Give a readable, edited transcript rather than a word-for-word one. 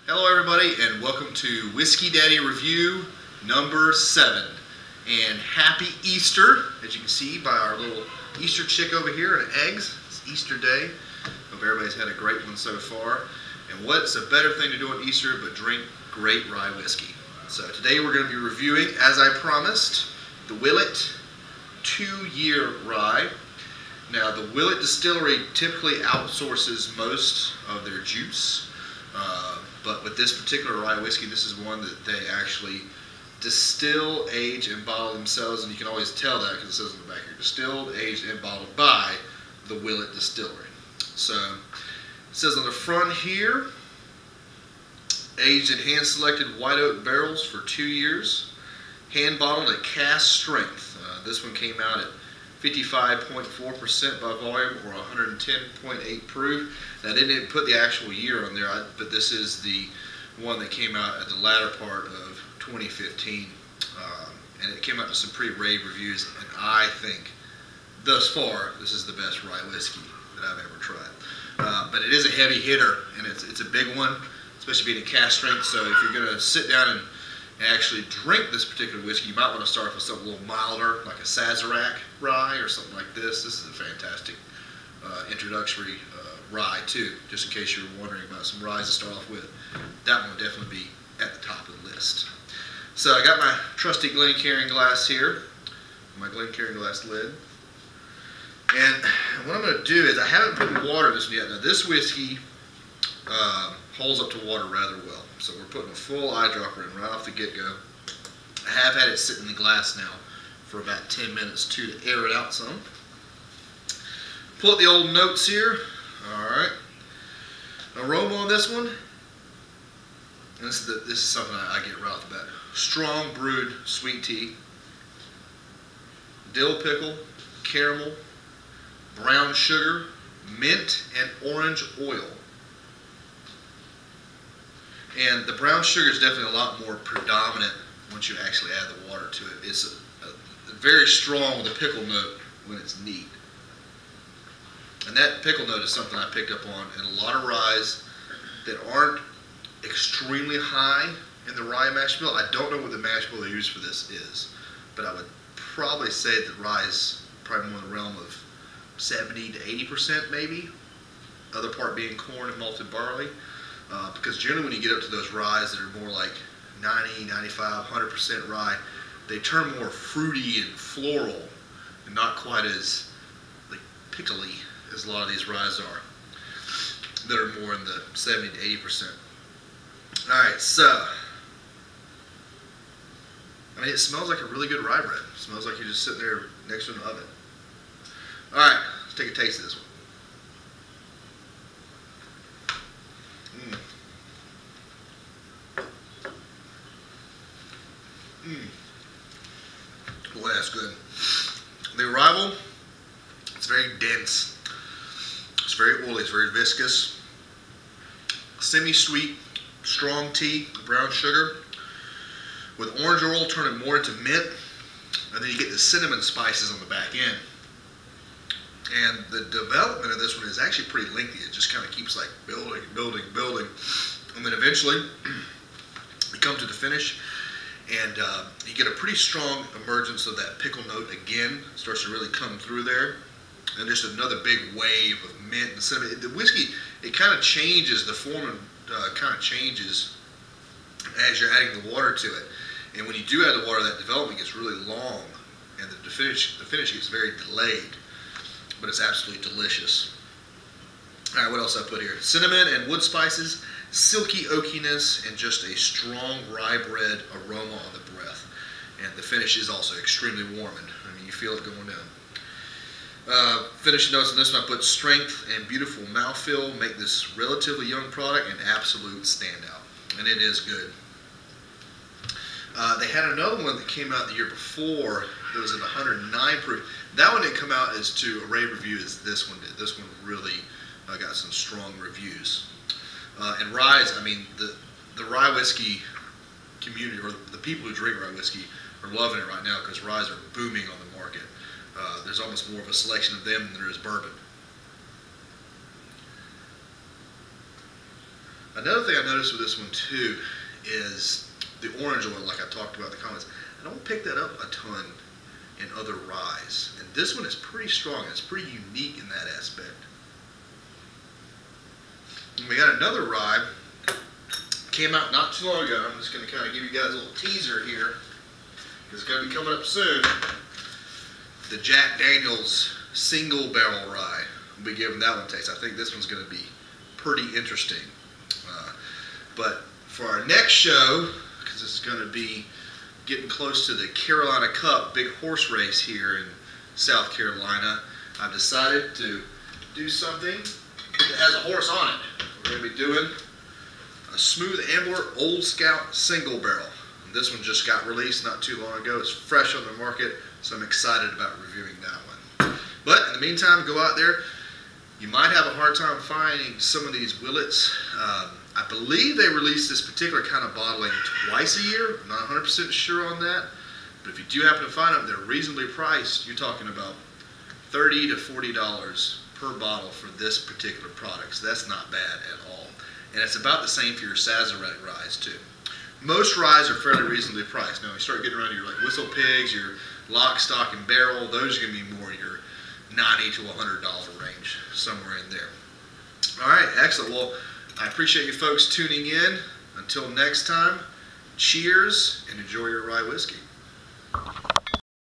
Hello everybody and welcome to Whiskey Daddy Review number 7. And happy Easter, as you can see by our little Easter chick over here and eggs. It's Easter Day. Hope everybody's had a great one so far. And what's a better thing to do on Easter but drink great rye whiskey. So today we're going to be reviewing, as I promised, the Willett 2-year rye. Now the Willett distillery typically outsources most of their juice. But with this particular rye whiskey, this is one that they actually distill, age, and bottle themselves. And you can always tell that because it says on the back here, distilled, aged, and bottled by the Willett Distillery. So it says on the front here, aged in hand-selected white oak barrels for 2 years, hand-bottled at cask strength. This one came out at 55.4% by volume or 110.8 proof. Now they didn't put the actual year on there, but this is the one that came out at the latter part of 2015. And it came out to some pretty rave reviews, and I think thus far this is the best rye whiskey that I've ever tried. But it is a heavy hitter, and it's a big one, especially being a cask strength. So if you're going to sit down and actually drink this particular whiskey, you might want to start with something a little milder, like a Sazerac rye or something like this. This is a fantastic introductory rye too, just in case you're wondering about some ryes to start off with. That one would definitely be at the top of the list. So I got my trusty Glencairn glass here, my Glencairn glass lid. And what I'm going to do is, I haven't put water in this one yet. Now this whiskey holds up to water rather well. So we're putting a full eyedropper in right off the get-go. I have had it sit in the glass now for about 10 minutes too to air it out some. Pull up the old notes here. Alright. Aroma on this one. And this is something I get right off the bat. Strong brewed sweet tea. Dill pickle. Caramel. Brown sugar. Mint and orange oil. And the brown sugar is definitely a lot more predominant once you actually add the water to it. It's very strong with a pickle note when it's neat. And that pickle note is something I picked up on in a lot of ryes that aren't extremely high in the rye mash bill. I don't know what the mash bill they use for this is, but I would probably say that rye is probably more in the realm of 70 to 80% maybe. Other part being corn and malted barley. Because generally when you get up to those ryes that are more like 90, 95, 100% rye, they turn more fruity and floral and not quite as like pickly as a lot of these ryes are that are more in the 70 to 80%. Alright, so I mean, it smells like a really good rye bread. It smells like you're just sitting there next to an oven. Alright, let's take a taste of this one. Boy, that's good. The arrival, it's very dense. It's very oily, it's very viscous. Semi-sweet, strong tea, brown sugar. With orange oil turning more into mint. And then you get the cinnamon spices on the back end. And the development of this one is actually pretty lengthy. It just kind of keeps like building, building, building. And then eventually, you come to the finish. And you get a pretty strong emergence of that pickle note again. It starts to really come through there. And just another big wave of mint and cinnamon. The whiskey, it kind of changes, the form kind of changes as you're adding the water to it. And when you do add the water, that development gets really long. And the finish gets very delayed. But it's absolutely delicious. Alright, what else I put here? Cinnamon and wood spices. Silky oakiness and just a strong rye bread aroma on the breath. And the finish is also extremely warming. I mean, you feel it going down. Finishing notes on this one, I put strength and beautiful mouthfeel make this relatively young product an absolute standout. And it is good. They had another one that came out the year before that was at 109 proof. That one didn't come out as to a rave review as this one did. This one really got some strong reviews. And ryes, I mean, the rye whiskey community, or the people who drink rye whiskey, are loving it right now because ryes are booming on the market. There's almost more of a selection of them than there is bourbon. Another thing I noticed with this one too is the orange oil, like I talked about in the comments. I don't pick that up a ton in other ryes. And this one is pretty strong. It's pretty unique in that aspect. And we got another rye. Came out not too long ago. I'm just going to kind of give you guys a little teaser here. It's going to be coming up soon. The Jack Daniel's single barrel rye. We'll be giving that one a taste. I think this one's going to be pretty interesting. But for our next show, because this is going to be getting close to the Carolina Cup, big horse race here in South Carolina, I've decided to do something that has a horse on it. We're going to be doing a Smooth Ambler Old Scout single barrel. And this one just got released not too long ago. It's fresh on the market, so I'm excited about reviewing that one. But in the meantime, go out there. You might have a hard time finding some of these Willets. I believe they release this particular kind of bottling twice a year. I'm not 100% sure on that. But if you do happen to find them, they're reasonably priced. You're talking about $30 to $40 per bottle for this particular product. So that's not bad at all. And it's about the same for your Sazerac ryes too. Most ryes are fairly reasonably priced. Now, you start getting around your like Whistle Pigs, your Lock, Stock, and Barrel, those are going to be more your $90 to $100 range, somewhere in there. All right, excellent. Well, I appreciate you folks tuning in. Until next time, cheers and enjoy your rye whiskey.